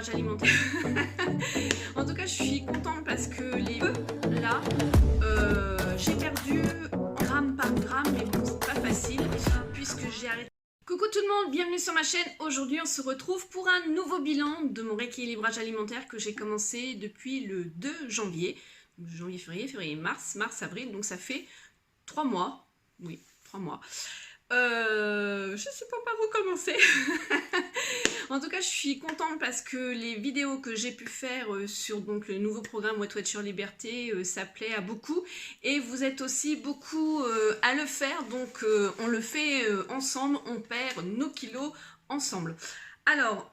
l'équilibrage alimentaire. En tout cas, je suis contente parce que les peu là, j'ai perdu gramme par gramme, mais bon, c'est pas facile puisque j'ai arrêté. Coucou tout le monde, bienvenue sur ma chaîne. Aujourd'hui, on se retrouve pour un nouveau bilan de mon rééquilibrage alimentaire que j'ai commencé depuis le 2 janvier. Janvier, février, mars, avril, donc ça fait 3 mois. Oui, 3 mois. Je sais pas par où commencer. En tout cas, je suis contente parce que les vidéos que j'ai pu faire sur donc, le nouveau programme Weight Watcher Liberté, ça plaît à beaucoup. Et vous êtes aussi beaucoup à le faire, donc on le fait ensemble, on perd nos kilos ensemble. Alors,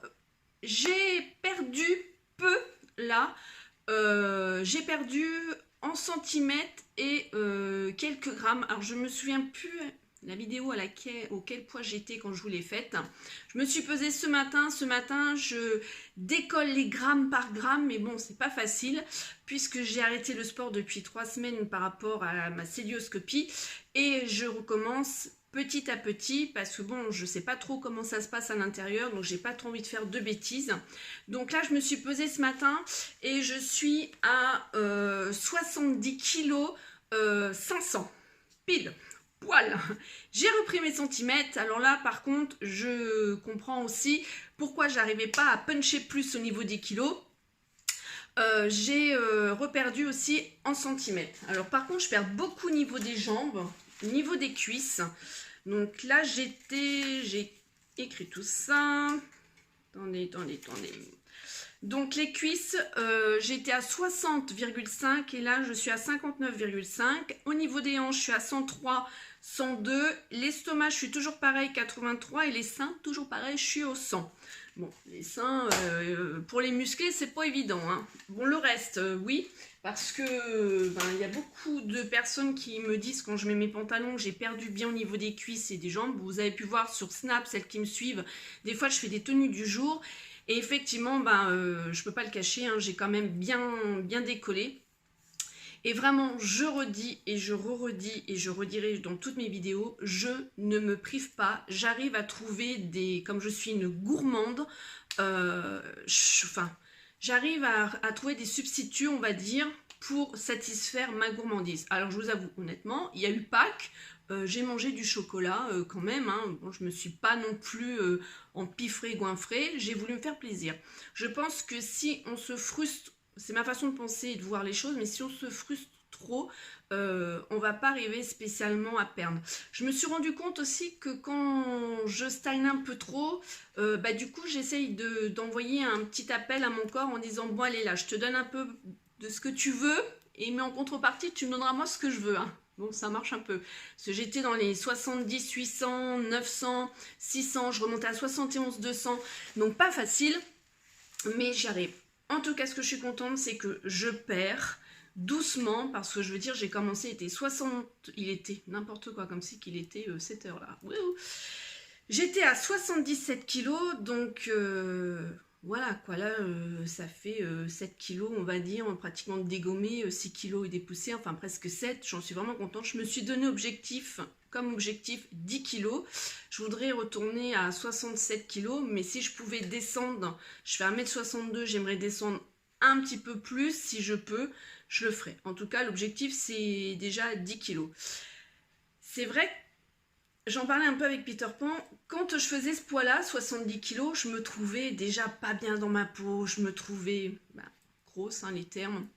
j'ai perdu peu là, j'ai perdu en centimètres et quelques grammes. Alors, je me souviens plus la vidéo auquel poids j'étais quand je vous l'ai faite. Je me suis pesée ce matin. Ce matin, je décolle les grammes par gramme, mais bon, c'est pas facile puisque j'ai arrêté le sport depuis 3 semaines par rapport à ma cœlioscopie et je recommence petit à petit parce que bon, je sais pas trop comment ça se passe à l'intérieur, donc j'ai pas trop envie de faire de bêtises. Donc là, je me suis pesée ce matin et je suis à 70 kg 500 pile. Poil. J'ai repris mes centimètres. Alors là, par contre, je comprends aussi pourquoi j'arrivais pas à puncher plus au niveau des kilos. J'ai reperdu aussi en centimètres. Alors par contre, je perds beaucoup au niveau des jambes, au niveau des cuisses. Donc là, j'ai écrit tout ça. Attendez. Donc les cuisses, j'étais à 60,5 et là je suis à 59,5. Au niveau des hanches, je suis à 103, 102. L'estomac, je suis toujours pareil, 83. Et les seins, toujours pareil, je suis au 100. Bon, les seins, pour les muscler, c'est pas évident. Hein. Bon, le reste, oui, parce que il y a beaucoup de personnes qui me disent quand je mets mes pantalons que j'ai perdu bien au niveau des cuisses et des jambes. Vous avez pu voir sur Snap, celles qui me suivent, des fois je fais des tenues du jour. Et effectivement, je peux pas le cacher, hein, j'ai quand même bien décollé. Et vraiment, je redis et je redis et je redirai dans toutes mes vidéos, je ne me prive pas. J'arrive à trouver comme je suis une gourmande, j'arrive à trouver des substituts, on va dire, pour satisfaire ma gourmandise. Alors, je vous avoue, honnêtement, il y a eu Pâques. J'ai mangé du chocolat quand même, hein. Bon, je ne me suis pas non plus empiffrée, goinfrée, j'ai voulu me faire plaisir. Je pense que si on se frustre, c'est ma façon de penser et de voir les choses, mais si on se frustre trop, on ne va pas arriver spécialement à perdre. Je me suis rendu compte aussi que quand je stagne un peu trop, du coup j'essaye d'envoyer un petit appel à mon corps en disant bon allez là, je te donne un peu de ce que tu veux, mais en contrepartie tu me donneras moi ce que je veux, hein. Bon, ça marche un peu. Parce que j'étais dans les 70, 800, 900, 600. Je remontais à 71, 200. Donc, pas facile. Mais j'y arrive. En tout cas, ce que je suis contente, c'est que je perds doucement. Parce que je veux dire, j'ai commencé, il était 60. Il était n'importe quoi, comme si qu'il était 7 heures là. J'étais à 77 kilos. Donc, voilà quoi, là ça fait 7 kilos on va dire, pratiquement dégommé, 6 kilos et des poussées, enfin presque 7, j'en suis vraiment contente. Je me suis donné comme objectif 10 kilos, je voudrais retourner à 67 kilos, mais si je pouvais descendre, je fais 1m62, j'aimerais descendre un petit peu plus, si je peux, je le ferai. En tout cas l'objectif c'est déjà 10 kilos. C'est vrai que j'en parlais un peu avec Peter Pan, quand je faisais ce poids-là, 70 kg, je me trouvais déjà pas bien dans ma peau, je me trouvais grosse, hein, les termes,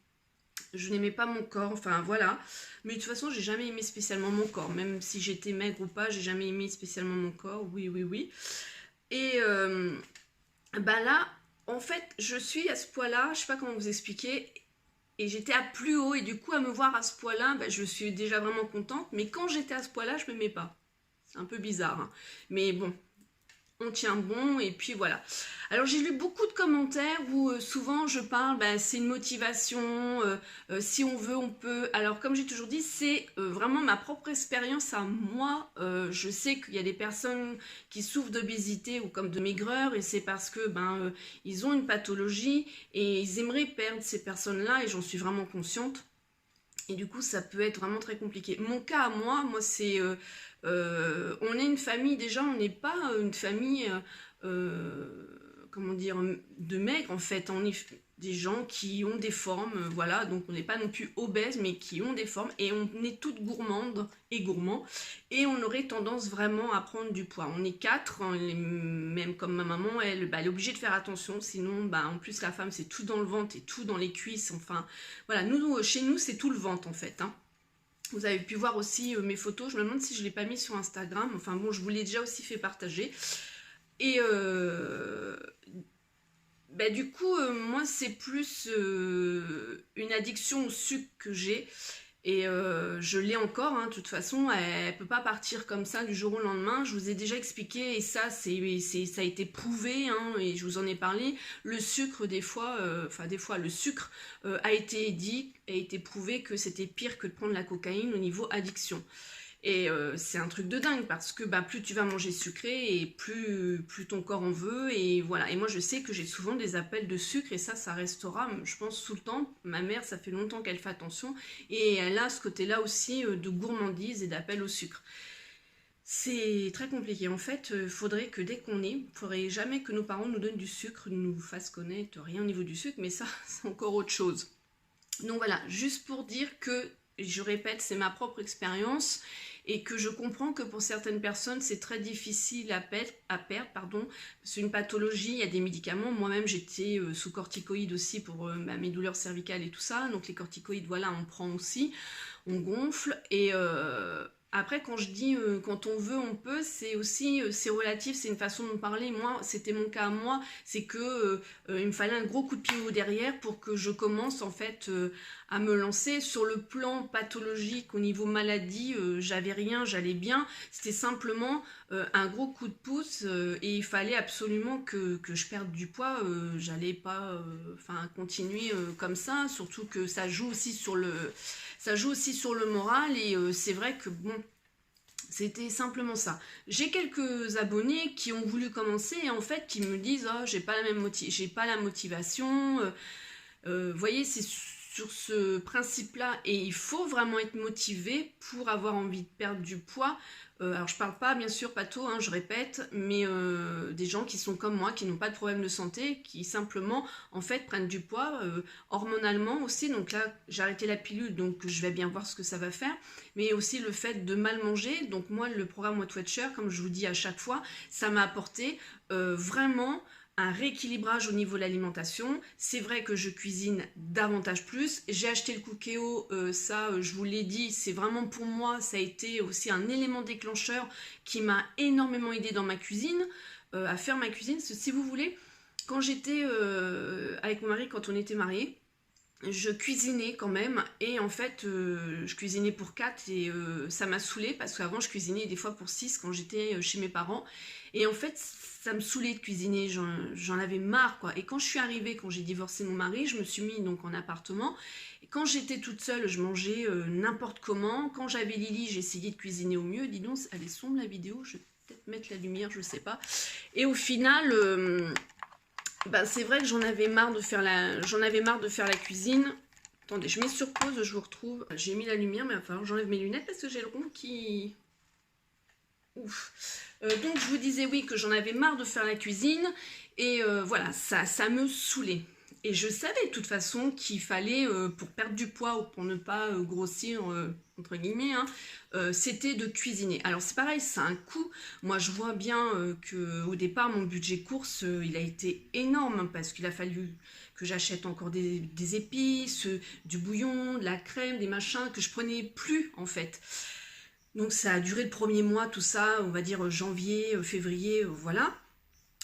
je n'aimais pas mon corps, enfin voilà, mais de toute façon, j'ai jamais aimé spécialement mon corps, même si j'étais maigre ou pas, j'ai jamais aimé spécialement mon corps, oui. Et là, en fait, je suis à ce poids-là, je sais pas comment vous expliquer, et j'étais à plus haut, et du coup, à me voir à ce poids-là, je suis déjà vraiment contente, mais quand j'étais à ce poids-là, je m'aimais pas. C'est un peu bizarre, hein. Mais bon, on tient bon et puis voilà. Alors j'ai lu beaucoup de commentaires où souvent je parle, c'est une motivation, si on veut on peut. Alors comme j'ai toujours dit, c'est vraiment ma propre expérience à moi. Je sais qu'il y a des personnes qui souffrent d'obésité ou comme de maigreur et c'est parce que ils ont une pathologie et ils aimeraient perdre ces personnes-là et j'en suis vraiment consciente. Et du coup, ça peut être vraiment très compliqué. Mon cas à moi c'est... on est une famille, déjà, on n'est pas une famille comment dire, de maigres en fait. On est des gens qui ont des formes, voilà, donc on n'est pas non plus obèses, mais qui ont des formes, et on est toutes gourmandes et gourmands, et on aurait tendance vraiment à prendre du poids. On est 4, même comme ma maman, elle est obligée de faire attention, sinon, en plus la femme c'est tout dans le ventre et tout dans les cuisses, enfin, voilà, chez nous c'est tout le ventre en fait, hein. Vous avez pu voir aussi mes photos, je me demande si je ne l'ai pas mis sur Instagram, enfin bon, je vous l'ai déjà aussi fait partager, et du coup, moi, c'est plus une addiction au sucre que j'ai. Et je l'ai encore, hein, de toute façon, elle ne peut pas partir comme ça du jour au lendemain. Je vous ai déjà expliqué, et ça, ça a été prouvé, hein, et je vous en ai parlé. Le sucre, des fois, le sucre a été prouvé que c'était pire que de prendre la cocaïne au niveau addiction. Et c'est un truc de dingue parce que plus tu vas manger sucré et plus ton corps en veut, et voilà. Et moi je sais que j'ai souvent des appels de sucre, et ça restera, je pense, tout le temps. Ma mère, ça fait longtemps qu'elle fait attention, et elle a ce côté-là aussi de gourmandise et d'appel au sucre. C'est très compliqué. En fait, il faudrait que dès qu'on il faudrait jamais que nos parents nous donnent du sucre, nous fassent connaître rien au niveau du sucre, mais ça, c'est encore autre chose. Donc voilà, juste pour dire que, je répète, c'est ma propre expérience, et que je comprends que pour certaines personnes c'est très difficile à perdre, c'est une pathologie, il y a des médicaments. Moi-même j'étais sous corticoïdes aussi pour mes douleurs cervicales et tout ça, donc les corticoïdes, voilà, on prend aussi, on gonfle, et après, quand je dis quand on veut, on peut, c'est aussi, c'est relatif, c'est une façon de parler. Moi, c'était mon cas à moi, c'est que il me fallait un gros coup de pied au derrière pour que je commence en fait à me lancer. Sur le plan pathologique, au niveau maladie, j'avais rien, j'allais bien. C'était simplement un gros coup de pouce, et il fallait absolument que je perde du poids. J'allais pas continuer comme ça, surtout que ça joue aussi sur le moral, et c'est vrai que bon, c'était simplement ça. J'ai quelques abonnés qui ont voulu commencer, et en fait qui me disent oh, j'ai pas la motivation. Vous voyez, c'est sur ce principe-là, et il faut vraiment être motivé pour avoir envie de perdre du poids. Alors je parle pas bien sûr pato, hein, je répète, mais des gens qui sont comme moi, qui n'ont pas de problème de santé, qui simplement en fait prennent du poids hormonalement aussi. Donc là j'ai arrêté la pilule, donc je vais bien voir ce que ça va faire, mais aussi le fait de mal manger. Donc moi, le programme What Watcher, comme je vous dis à chaque fois, ça m'a apporté vraiment un rééquilibrage au niveau de l'alimentation. C'est vrai que je cuisine davantage plus. J'ai acheté le Cookéo, je vous l'ai dit, c'est vraiment pour moi, ça a été aussi un élément déclencheur qui m'a énormément aidé dans ma cuisine, à faire ma cuisine. Si vous voulez, quand j'étais avec mon mari, quand on était mariés, je cuisinais quand même, et en fait je cuisinais pour 4, et ça m'a saoulée parce qu'avant je cuisinais des fois pour 6 quand j'étais chez mes parents, et en fait ça me saoulait de cuisiner, j'en avais marre quoi. Et quand je suis arrivée, quand j'ai divorcé mon mari, je me suis mis donc en appartement, et quand j'étais toute seule, je mangeais n'importe comment. Quand j'avais Lily, j'essayais de cuisiner au mieux. Dis donc, elle est sombre la vidéo, je vais peut-être mettre la lumière, je sais pas. Et au final c'est vrai que j'en avais marre de faire la cuisine. Attendez, je mets sur pause, je vous retrouve. J'ai mis la lumière, mais il va falloir que j'enlève mes lunettes parce que j'ai le rond qui... Ouf. Donc je vous disais, oui, que j'en avais marre de faire la cuisine, et voilà, ça me saoulait. Et je savais de toute façon qu'il fallait, pour perdre du poids ou pour ne pas grossir, entre guillemets, hein, c'était de cuisiner. Alors c'est pareil, c'est un coût. Moi je vois bien qu'au départ, mon budget course, il a été énorme, parce qu'il a fallu que j'achète encore des épices, du bouillon, de la crème, des machins que je prenais plus en fait. Donc ça a duré le premier mois, tout ça, on va dire janvier, février, voilà.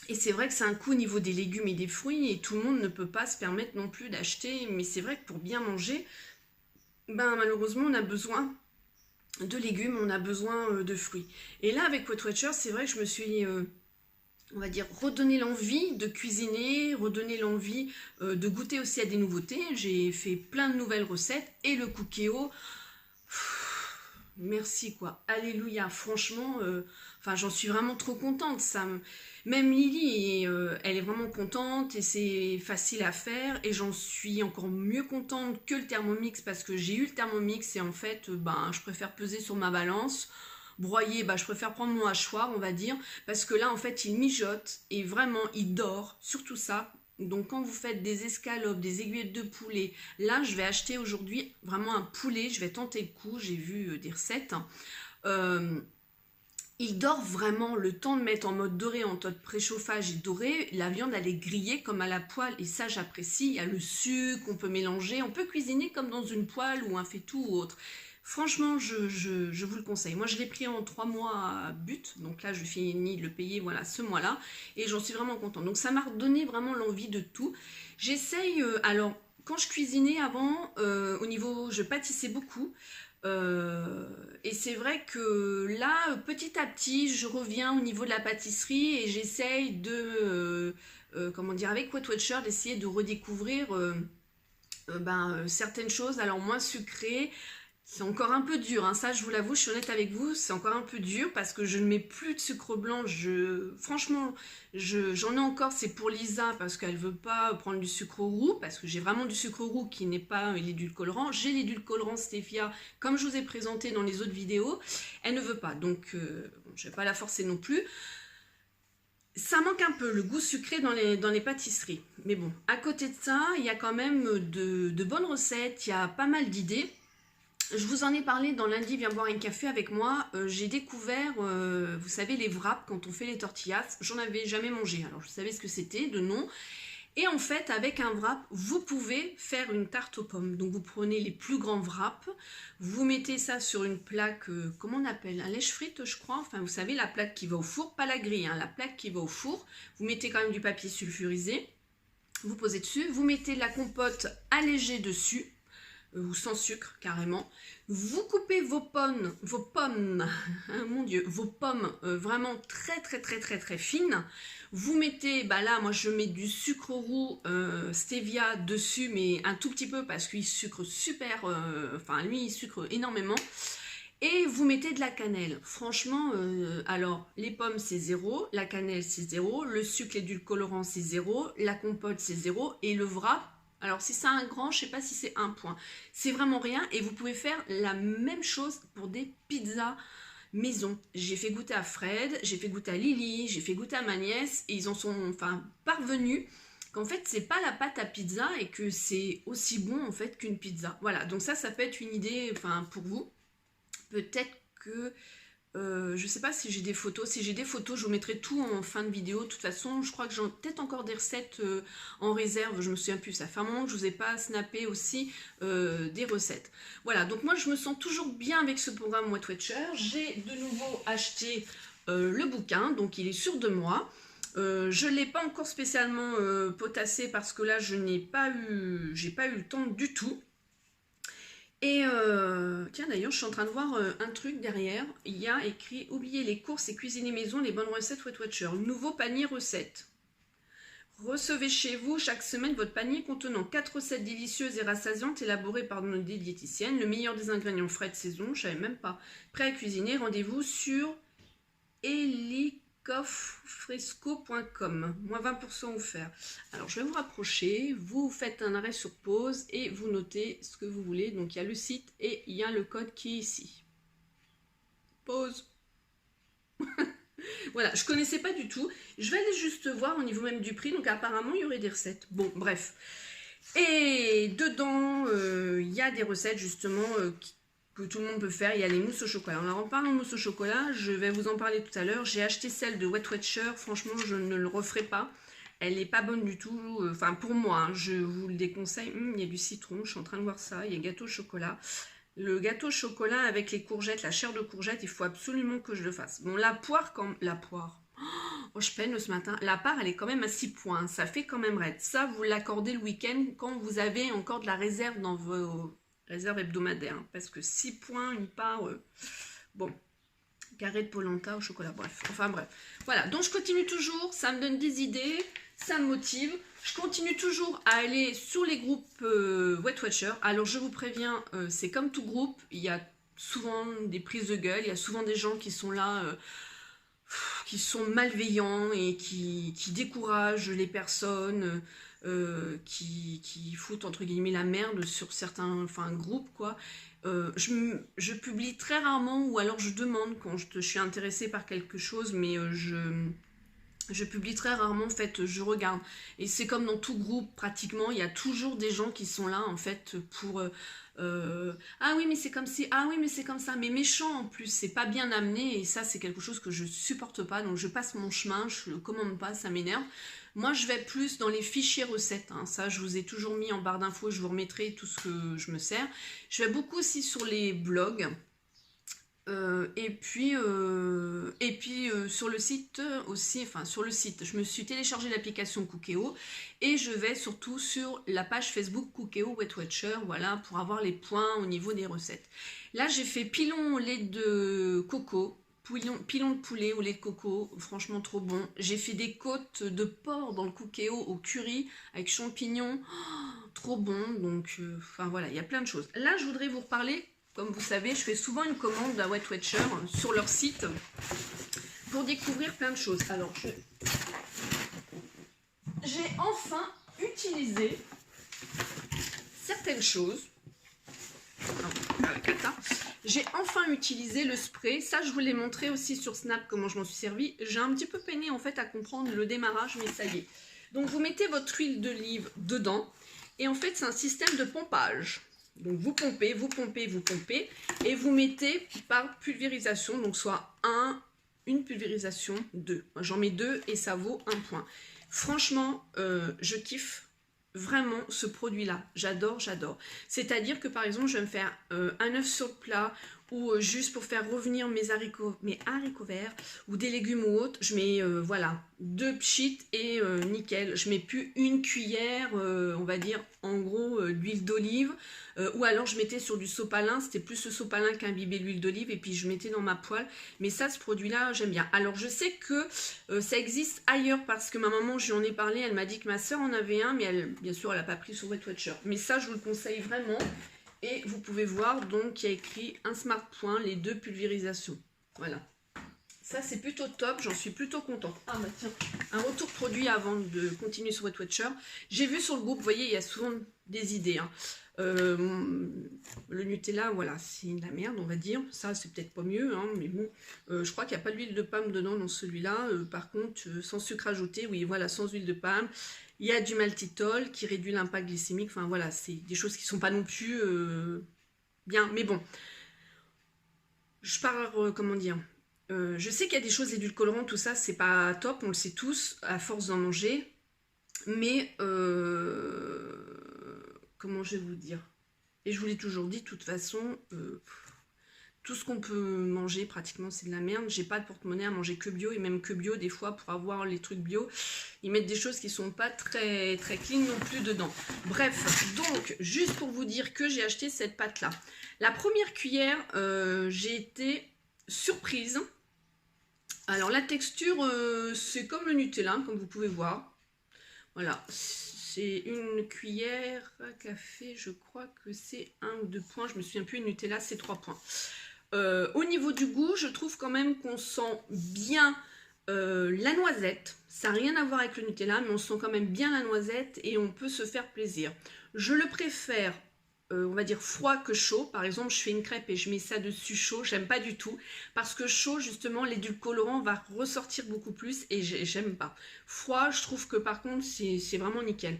Et c'est vrai que c'est un coût au niveau des légumes et des fruits, et tout le monde ne peut pas se permettre non plus d'acheter. Mais c'est vrai que pour bien manger, malheureusement on a besoin de légumes, on a besoin de fruits. Et là avec What Watcher, c'est vrai que je me suis, on va dire, redonné l'envie de cuisiner, redonner l'envie de goûter aussi à des nouveautés. J'ai fait plein de nouvelles recettes, et le Cookéo... Merci quoi, alléluia, franchement, j'en suis vraiment trop contente. Même Lily, elle est vraiment contente, et c'est facile à faire, et j'en suis encore mieux contente que le Thermomix, parce que j'ai eu le Thermomix, et en fait, je préfère peser sur ma balance. broyer, bah, je préfère prendre mon hachoir, on va dire, parce que là, en fait, il mijote et vraiment, il dort, surtout ça. Donc, quand vous faites des escalopes, des aiguillettes de poulet, là, je vais acheter aujourd'hui vraiment un poulet, je vais tenter le coup, j'ai vu des recettes. Il dort vraiment, le temps de mettre en mode doré, en mode préchauffage et doré, la viande elle est grillée comme à la poêle et ça j'apprécie, il y a le sucre, on peut mélanger, on peut cuisiner comme dans une poêle ou un faitout ou autre. Franchement, je vous le conseille. Moi, je l'ai pris en 3 mois à but, donc là, je finis de le payer, voilà, ce mois-là, et j'en suis vraiment contente. Donc, ça m'a donné vraiment l'envie de tout. J'essaye, alors, quand je cuisinais avant, au niveau, je pâtissais beaucoup, et c'est vrai que là, petit à petit, je reviens au niveau de la pâtisserie et j'essaye de, comment dire, avec Weight Watcher, d'essayer de redécouvrir certaines choses, alors moins sucrées. C'est encore un peu dur, hein. Ça je vous l'avoue, je suis honnête avec vous, c'est encore un peu dur parce que je ne mets plus de sucre blanc. Franchement, j'en ai encore, c'est pour Lisa parce qu'elle ne veut pas prendre du sucre roux, parce que j'ai vraiment du sucre roux qui n'est pas l'édulcorant. J'ai l'édulcorant stevia, comme je vous ai présenté dans les autres vidéos, elle ne veut pas, donc je ne vais pas la forcer non plus. Ça manque un peu, le goût sucré dans les pâtisseries. Mais bon, à côté de ça, il y a quand même de bonnes recettes, il y a pas mal d'idées. Je vous en ai parlé dans lundi, viens boire un café avec moi. J'ai découvert, vous savez, les wraps quand on fait les tortillas. J'en avais jamais mangé, alors je savais ce que c'était, de nom. Et en fait, avec un wrap, vous pouvez faire une tarte aux pommes. Donc vous prenez les plus grands wraps, vous mettez ça sur une plaque, comment on appelle, un lèche-frite je crois. Enfin, vous savez, la plaque qui va au four, pas la grille, hein, la plaque qui va au four. Vous mettez quand même du papier sulfurisé, vous posez dessus, vous mettez de la compote allégée dessus, ou sans sucre carrément. Vous coupez vos pommes, hein, mon Dieu, vos pommes vraiment très fines. Vous mettez, bah là moi je mets du sucre roux stevia dessus, mais un tout petit peu parce qu'il sucre super, enfin lui il sucre énormément. Et vous mettez de la cannelle. Franchement, alors les pommes c'est 0, la cannelle c'est 0, le sucre, l'édulcorant c'est 0, la compote c'est 0 et le wrap. Alors si c'est un grand, je ne sais pas si c'est 1 point. C'est vraiment rien et vous pouvez faire la même chose pour des pizzas maison. J'ai fait goûter à Fred, j'ai fait goûter à Lily, j'ai fait goûter à ma nièce et ils en sont parvenus qu'en fait c'est pas la pâte à pizza et que c'est aussi bon en fait qu'une pizza. Voilà, donc ça peut être une idée pour vous. Peut-être que je sais pas si j'ai des photos. Si j'ai des photos, je vous mettrai tout en fin de vidéo. De toute façon, je crois que j'ai peut-être encore des recettes en réserve. Je me souviens plus. Ça fait un moment que je vous ai pas snappé aussi des recettes. Voilà. Donc moi, je me sens toujours bien avec ce programme Weight Watcher. J'ai de nouveau acheté le bouquin. Donc il est sûr de moi. Je ne l'ai pas encore spécialement potassé parce que là, j'ai pas eu le temps du tout. Et tiens d'ailleurs je suis en train de voir un truc derrière, il y a écrit « Oubliez les courses et cuisiner maison, les bonnes recettes Weight Watcher ». Nouveau panier recettes. Recevez chez vous chaque semaine votre panier contenant 4 recettes délicieuses et rassasiantes élaborées par nos diététiciennes, le meilleur des ingrédients frais de saison, je savais même pas. Prêt à cuisiner, rendez-vous sur elicofresco.com, moins 20% offert. Alors je vais vous rapprocher, vous faites un arrêt sur pause et vous notez ce que vous voulez. Donc il y a le site et il y a le code qui est ici. Pause. Voilà, je connaissais pas du tout. Je vais aller juste voir au niveau même du prix. Donc apparemment il y aurait des recettes. Bon, bref. Et dedans, il y a des recettes justement que tout le monde peut faire. Il y a les mousses au chocolat. Alors en parlant de mousse au chocolat, je vais vous en parler tout à l'heure. J'ai acheté celle de Weight Watcher. Franchement, je ne le referai pas. Elle n'est pas bonne du tout. Enfin, pour moi, hein, je vous le déconseille. Il y a du citron. Je suis en train de voir ça. Il y a gâteau au chocolat. Le gâteau au chocolat avec les courgettes, la chair de courgette, il faut absolument que je le fasse. Bon, la poire, la poire. Oh, je peine ce matin. La part, elle est quand même à 6 points. Ça fait quand même raide. Ça, vous l'accordez le week-end quand vous avez encore de la réserve dans vos réserves hebdomadaires. Hein, parce que 6 points, une part... bon, carré de polenta au chocolat. Bref, enfin bref. Voilà, donc je continue toujours. Ça me donne des idées. Ça me motive. Je continue toujours à aller sur les groupes Weight Watcher. Alors, je vous préviens, c'est comme tout groupe. Il y a souvent des prises de gueule. Il y a souvent des gens qui sont là... qui sont malveillants et qui découragent les personnes. qui foutent entre guillemets la merde sur certains groupes quoi. Je publie très rarement ou alors je demande quand je suis intéressée par quelque chose, mais je publie très rarement, en fait, je regarde. Et c'est comme dans tout groupe, pratiquement, il y a toujours des gens qui sont là, en fait, pour... ah oui, mais c'est comme si... Ah oui, mais c'est comme ça. Mais méchant, en plus, c'est pas bien amené. Et ça, c'est quelque chose que je supporte pas. Donc, je passe mon chemin, je le commande pas, ça m'énerve. Moi, je vais plus dans les fichiers recettes. Hein. Ça, je vous ai toujours mis en barre d'infos. Je vous remettrai tout ce que je me sers. Je vais beaucoup aussi sur les blogs. Et puis sur le site aussi, enfin sur le site, je me suis téléchargé l'application Cookéo et je vais surtout sur la page Facebook Cookéo Weight Watcher, voilà, pour avoir les points au niveau des recettes. Là, j'ai fait pilon au lait de coco, pilon de poulet au lait de coco, franchement trop bon. J'ai fait des côtes de porc dans le Cookéo au curry avec champignons, trop bon. Donc, enfin voilà, il y a plein de choses. Là, je voudrais vous reparler. Comme vous savez, je fais souvent une commande à Weight Watcher sur leur site pour découvrir plein de choses. Alors, j'ai enfin utilisé certaines choses. J'ai enfin utilisé le spray. Ça, je vous l'ai montré aussi sur Snap comment je m'en suis servi. J'ai un petit peu peiné en fait à comprendre le démarrage, mais ça y est. Donc, vous mettez votre huile d'olive dedans et en fait, c'est un système de pompage. Donc vous pompez, vous pompez, vous pompez et vous mettez par pulvérisation, donc soit une pulvérisation, 2. J'en mets 2 et ça vaut 1 point. Franchement, je kiffe vraiment ce produit-là. J'adore, j'adore. C'est-à-dire que par exemple, je vais me faire un œuf sur le plat ou juste pour faire revenir mes haricots verts ou des légumes ou autres, je mets voilà 2 pchits et nickel. Je mets plus une cuillère, on va dire en gros d'huile d'olive ou alors je mettais sur du sopalin, c'était plus le sopalin qu'imbibé l'huile d'olive et puis je mettais dans ma poêle. Mais ça, ce produit-là, j'aime bien. Alors je sais que ça existe ailleurs parce que ma maman, je lui en ai parlé, elle m'a dit que ma soeur en avait un, mais elle, bien sûr, elle n'a pas pris sur Weight Watcher. Mais ça, je vous le conseille vraiment. Et vous pouvez voir, donc, il y a écrit un smart point, les 2 pulvérisations. Voilà. Ça, c'est plutôt top, j'en suis plutôt contente. Ah bah tiens, un retour produit avant de continuer sur Weight Watcher. J'ai vu sur le groupe, vous voyez, il y a souvent des idées. Hein. Le Nutella, voilà, c'est de la merde, on va dire. Ça, c'est peut-être pas mieux, hein, mais bon. Je crois qu'il n'y a pas d'huile de palme dedans dans celui-là. Par contre, sans sucre ajouté, oui, voilà, sans huile de palme. Il y a du maltitol qui réduit l'impact glycémique. Enfin, voilà, c'est des choses qui ne sont pas non plus bien. Mais bon, je pars, comment dire, je sais qu'il y a des choses édulcorantes, tout ça, c'est pas top, on le sait tous, à force d'en manger. Mais, comment je vais vous dire? Et je vous l'ai toujours dit, de toute façon, tout ce qu'on peut manger, pratiquement, c'est de la merde. J'ai pas de porte-monnaie à manger que bio, et même que bio, des fois, pour avoir les trucs bio, ils mettent des choses qui sont pas très, très clean non plus dedans. Bref, donc, juste pour vous dire que j'ai acheté cette pâte-là. La première cuillère, j'ai été surprise. Alors, la texture, c'est comme le Nutella, comme vous pouvez voir. Voilà, c'est une cuillère à café, je crois que c'est 1 ou 2 points, je me souviens plus, le Nutella c'est 3 points. Au niveau du goût, je trouve quand même qu'on sent bien la noisette. Ça n'a rien à voir avec le Nutella, mais on sent quand même bien la noisette et on peut se faire plaisir. Je le préfère, on va dire froid que chaud. Par exemple, je fais une crêpe et je mets ça dessus chaud, j'aime pas du tout. Parce que chaud, justement, l'édulcorant va ressortir beaucoup plus et j'aime pas. Froid, je trouve que par contre, c'est vraiment nickel.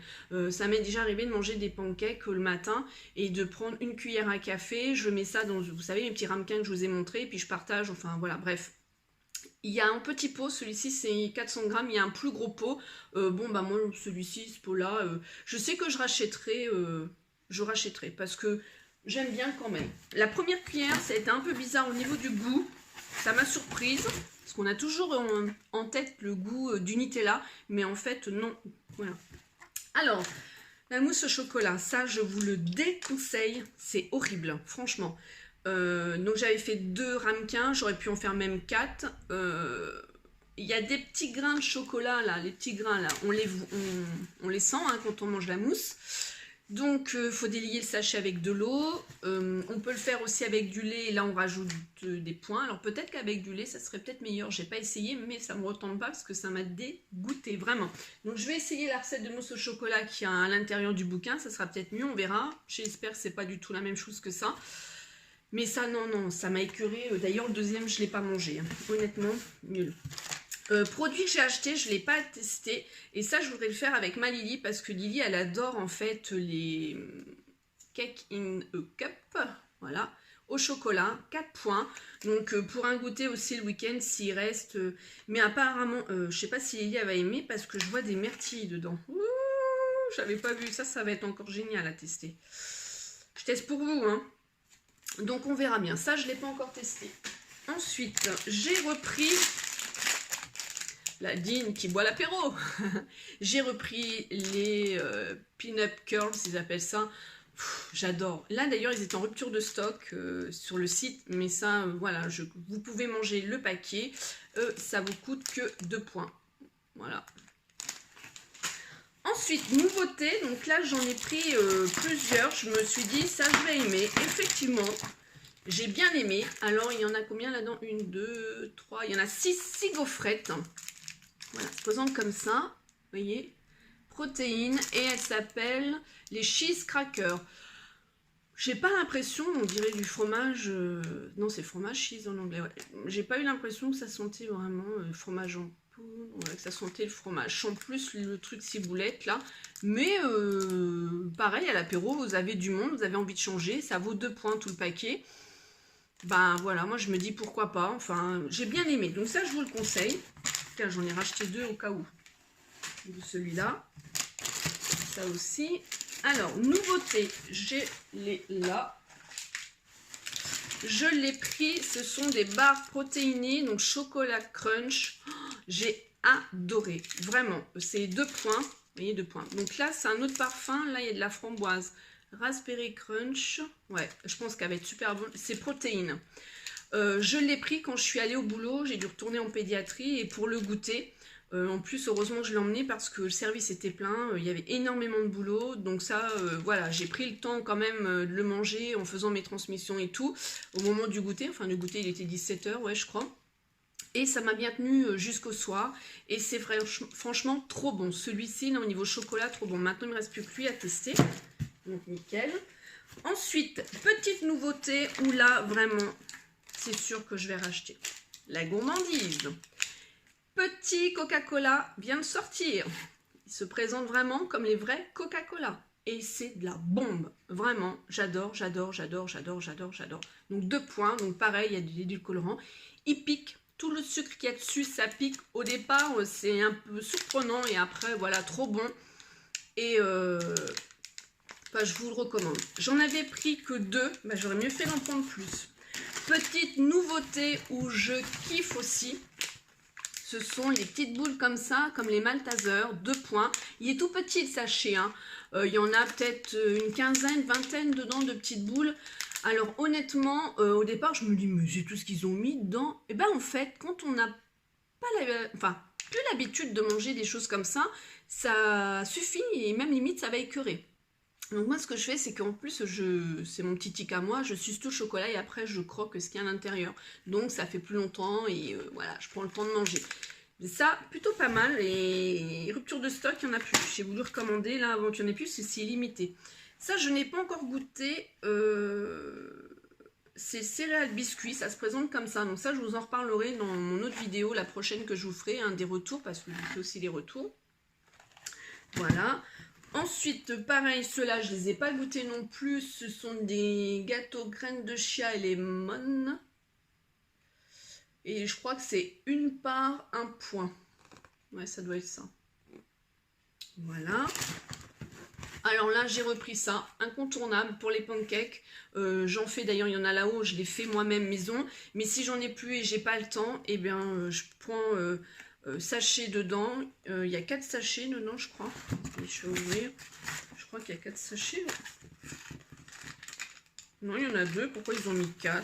Ça m'est déjà arrivé de manger des pancakes le matin et de prendre une cuillère à café. Je mets ça dans, vous savez, les petits ramequins que je vous ai montrés, et puis je partage, enfin voilà, bref. Il y a un petit pot, celui-ci c'est 400 grammes, il y a un plus gros pot. Bon, bah moi, celui-ci, ce pot-là, je sais que je rachèterai parce que j'aime bien quand même. La première cuillère, ça a été un peu bizarre au niveau du goût. Ça m'a surprise. Parce qu'on a toujours en tête le goût du Nutella. Mais en fait, non. Voilà. Alors, la mousse au chocolat, ça, je vous le déconseille. C'est horrible, franchement. Donc, j'avais fait 2 ramequins. J'aurais pu en faire même 4. Il y a des petits grains de chocolat, là. Les petits grains, là. On les sent hein, quand on mange la mousse. Donc, faut délier le sachet avec de l'eau. On peut le faire aussi avec du lait. Et là, on rajoute des points. Alors, peut-être qu'avec du lait, ça serait peut-être meilleur. J'ai pas essayé, mais ça me retente pas parce que ça m'a dégoûté, vraiment. Donc, je vais essayer la recette de mousse au chocolat qui a à l'intérieur du bouquin. Ça sera peut-être mieux, on verra. J'espère que c'est pas du tout la même chose que ça. Mais ça, non, ça m'a écœuré. D'ailleurs, le deuxième, je l'ai pas mangé. Hein. Honnêtement, nul. Produit que j'ai acheté, je ne l'ai pas testé. Et ça, je voudrais le faire avec ma Lily parce que Lily, elle adore en fait les cake in a cup. Voilà, au chocolat, 4 points. Donc pour un goûter aussi le week-end s'il reste. Mais apparemment, je ne sais pas si Lily elle va aimer parce que je vois des myrtilles dedans. Ouh, j'avais pas vu ça, ça va être encore génial à tester. Je teste pour vous, hein. Donc on verra bien. Ça, je ne l'ai pas encore testé. Ensuite, j'ai repris... La Dine qui boit l'apéro. J'ai repris les Pin-Up Curls, ils appellent ça. J'adore. Là d'ailleurs, ils étaient en rupture de stock sur le site. Mais ça, voilà, vous pouvez manger le paquet. Ça vous coûte que 2 points. Voilà. Ensuite, nouveauté. Donc là, j'en ai pris plusieurs. Je me suis dit, ça, je vais aimer. Effectivement, j'ai bien aimé. Alors, il y en a combien là-dedans? 1, 2, 3. Il y en a 6 gaufrettes. Voilà, se présente comme ça, vous voyez, protéines, et elle s'appelle les cheese crackers. J'ai pas l'impression, on dirait du fromage, non c'est fromage cheese en anglais, ouais. J'ai pas eu l'impression que ça sentait vraiment fromage en poudre, ouais, que ça sentait le fromage, sans plus le truc ciboulette là, mais pareil à l'apéro, vous avez du monde, vous avez envie de changer, ça vaut 2 points tout le paquet. Ben voilà, moi je me dis pourquoi pas, enfin j'ai bien aimé, donc ça je vous le conseille. J'en ai racheté 2 au cas où. De celui-là. Ça aussi. Alors, nouveauté, j'ai les là. Je l'ai pris, ce sont des barres protéinées, donc chocolat crunch. Oh, j'ai adoré, vraiment. C'est 2 points. Vous voyez, 2 points. Donc là, c'est un autre parfum. Là, il y a de la framboise. Raspberry crunch. Ouais, je pense qu'elle va être super bonne. C'est protéines. Je l'ai pris quand je suis allée au boulot, j'ai dû retourner en pédiatrie et pour le goûter, en plus heureusement je l'ai emmené parce que le service était plein, il y avait énormément de boulot, donc ça voilà, j'ai pris le temps quand même de le manger en faisant mes transmissions et tout, au moment du goûter, enfin le goûter il était 17 h, ouais je crois, et ça m'a bien tenu jusqu'au soir, et c'est franchement trop bon, celui-ci au niveau chocolat trop bon, maintenant il ne me reste plus que lui à tester, donc nickel. Ensuite, petite nouveauté où là vraiment... c'est sûr que je vais racheter la gourmandise. Petit Coca-Cola vient de sortir. Il se présente vraiment comme les vrais Coca-Cola. Et c'est de la bombe. Vraiment, j'adore, j'adore, j'adore, j'adore, j'adore, j'adore. Donc 2 points. Donc pareil, il y a de l'édulcorant. Il pique. Tout le sucre qu'il y a dessus, ça pique. Au départ, c'est un peu surprenant. Et après, voilà, trop bon. Et bah, je vous le recommande. J'en avais pris que 2. Bah, j'aurais mieux fait d'en prendre plus. Petite nouveauté où je kiffe aussi, ce sont les petites boules comme ça, comme les Malteser, 2 points. Il est tout petit le sachet, hein. Il y en a peut-être une quinzaine, vingtaine dedans de petites boules. Alors honnêtement, au départ je me dis mais c'est tout ce qu'ils ont mis dedans. Et ben en fait, quand on n'a pas plus l'habitude de manger des choses comme ça, ça suffit et même limite ça va écœurer. Donc moi ce que je fais c'est qu'en plus c'est mon petit tic à moi, je suce tout le chocolat et après je croque ce qu'il y a à l'intérieur. Donc ça fait plus longtemps et voilà, je prends le temps de manger. Mais ça, plutôt pas mal, et rupture de stock, il n'y en a plus. J'ai voulu recommander là avant qu'il n'y en ait plus, c'est limité. Ça je n'ai pas encore goûté, c'est céréales biscuits, ça se présente comme ça. Donc ça je vous en reparlerai dans mon autre vidéo, la prochaine que je vous ferai, des retours, parce que je fais aussi les retours. Voilà. Ensuite, pareil, ceux-là, je ne les ai pas goûtés non plus. Ce sont des gâteaux graines de chia et lemon. Et je crois que c'est 1 part 1 point. Ouais, ça doit être ça. Voilà. Alors là, j'ai repris ça. Incontournable pour les pancakes. J'en fais d'ailleurs, il y en a là-haut. Je les fais moi-même maison. Mais si j'en ai plus et j'ai pas le temps, eh bien, je prends... sachets dedans, il y a 4 sachets dedans je crois, je vais ouvrir, je crois qu'il y a 4 sachets, non il y en a 2, pourquoi ils ont mis 4?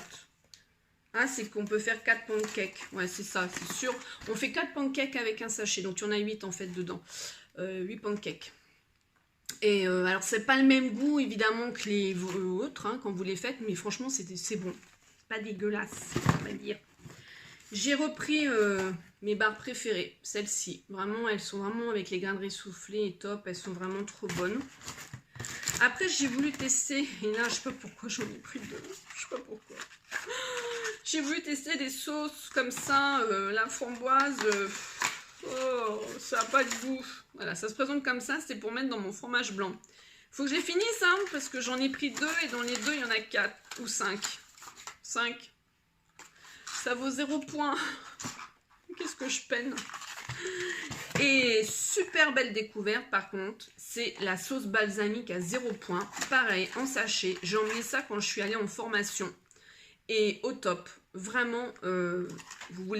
Ah c'est qu'on peut faire 4 pancakes, ouais c'est ça, c'est sûr, on fait 4 pancakes avec un sachet, donc il y en a 8 en fait dedans, 8 pancakes, Et alors c'est pas le même goût évidemment que les autres hein, quand vous les faites, mais franchement c'est bon. Pas dégueulasse, on va dire. J'ai repris mes barres préférées, celles-ci. Vraiment, elles sont vraiment avec les grains de riz soufflés et top, elles sont vraiment trop bonnes. Après, j'ai voulu tester, et là, je sais pas pourquoi j'en ai pris deux, je sais pas pourquoi. J'ai voulu tester des sauces comme ça, la framboise, oh, ça n'a pas de goût. Voilà, ça se présente comme ça, c'est pour mettre dans mon fromage blanc. Faut que je les finisse, hein, parce que j'en ai pris deux, et dans les deux, il y en a 4 ou 5. 5. Ça vaut 0 point. Qu'est-ce que je peine. Et super belle découverte par contre, c'est la sauce balsamique à 0 point. Pareil, en sachet. J'ai emmené ça quand je suis allée en formation. Et au top. Vraiment, vous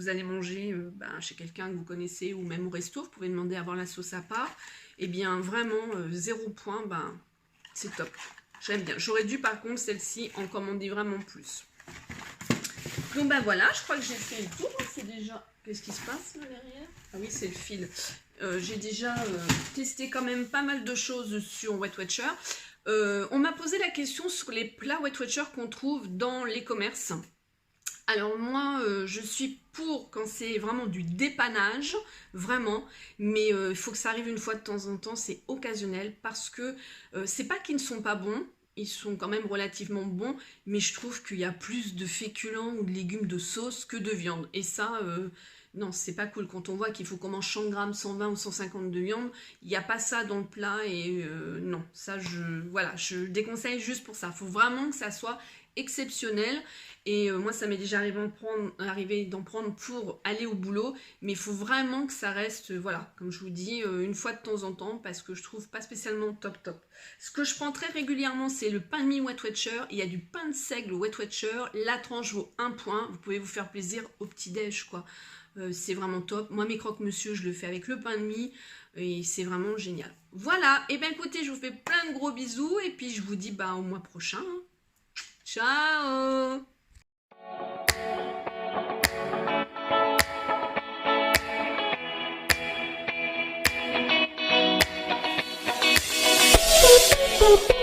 allez manger chez quelqu'un que vous connaissez ou même au resto, vous pouvez demander à avoir la sauce à part. Et bien vraiment, 0 point, c'est top. J'aime bien. J'aurais dû par contre celle-ci en commander vraiment plus. Donc voilà, je crois que j'ai fait le tour. C'est déjà... Qu'est-ce qui se passe là derrière? Ah oui, c'est le fil. J'ai déjà testé quand même pas mal de choses sur Weight Watcher. On m'a posé la question sur les plats Weight Watcher qu'on trouve dans les commerces. Alors moi, je suis pour quand c'est vraiment du dépannage, vraiment. Mais il faut que ça arrive une fois de temps en temps, c'est occasionnel. Parce que c'est pas qu'ils ne sont pas bons. Ils sont quand même relativement bons, mais je trouve qu'il y a plus de féculents ou de légumes de sauce que de viande. Et ça, non, c'est pas cool. Quand on voit qu'il faut qu'on mange 100 grammes, 120 ou 150 de viande, il n'y a pas ça dans le plat. Et non, ça, je déconseille juste pour ça. Il faut vraiment que ça soit exceptionnel. Et moi, ça m'est déjà arrivé d'en prendre pour aller au boulot. Mais il faut vraiment que ça reste, voilà, comme je vous dis, une fois de temps en temps, parce que je trouve pas spécialement top. Ce que je prends très régulièrement, c'est le pain de mie Weight Watcher. Il y a du pain de seigle Weight Watcher. La tranche vaut 1 point. Vous pouvez vous faire plaisir au petit-déj, quoi. C'est vraiment top. Moi, mes croque-monsieur, je le fais avec le pain de mie. Et c'est vraiment génial. Voilà. Et bien, écoutez, je vous fais plein de gros bisous. Et puis, je vous dis au mois prochain. Ciao! Boop, boop.